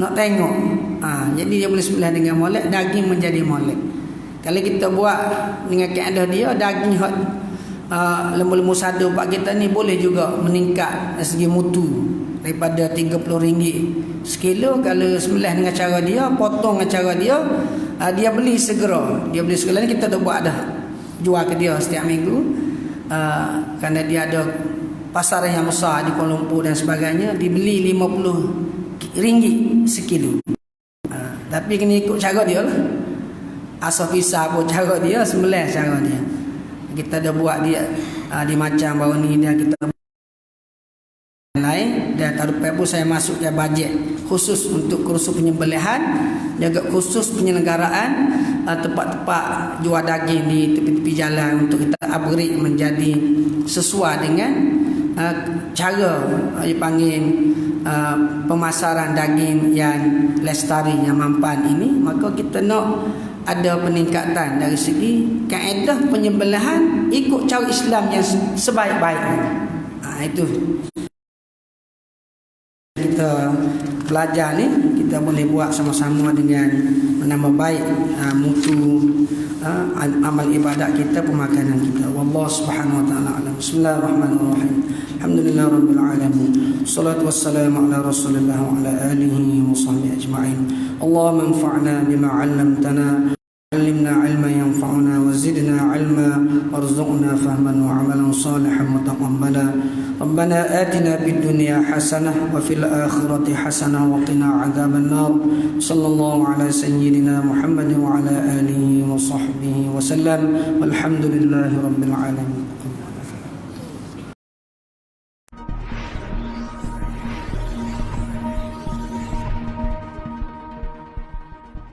Nak tengok. Jadi dia boleh sembelih dengan molek, daging menjadi molek. Kalau kita buat dengan keadaan dia, daging lembu-lembu sadu pak kita ni boleh juga meningkat dari segi mutu daripada RM30 sekilo. Kalau sembelih dengan cara dia, potong dengan cara dia, dia beli segera. Dia beli segera ni kita dah buat dah, jual ke dia setiap minggu. Kerana dia ada pasar yang besar di Kuala Lumpur dan sebagainya. Dibeli RM50 sekilo. Tapi kena ikut cara dia lah. Asal pisah pun cara dia, sembelih cara dia. Kita dah buat dia di macam baru ni dia kita lain. Dan tak lupa pun saya masuk ke bajet khusus untuk kursus penyembelihan, jaga khusus penyelenggaraan tempat-tempat jual daging di tepi-tepi jalan untuk kita upgrade menjadi sesuai dengan cara dipanggil pemasaran daging yang lestari, yang mampan ini. Maka kita nak ada peningkatan dari segi kaedah penyembelihan ikut cara Islam yang sebaik-baiknya. Itu kita belajar ni, kita boleh buat sama-sama dengan menambah baik mutu amal ibadat kita, pemakanan kita. Wallahu subhanahu wa ta'ala alam. Bismillahirrahmanirrahim. Alhamdulillah rabbil alamin. Salatu wassalamu ala rasulillah wa ala alihi wa sahbihi ajma'in. Allahumma anfa'na bima 'allamtana, علمنا علما ينفعنا وزدنا علما وارزقنا فهما وعملا صالحا متقبلا ربنا آتنا في الدنيا حسنة وفي الآخرة حسنة وقنا عذاب النار صلى الله على سيدنا محمد وعلى آله وصحبه وسلم والحمد لله رب العالمين.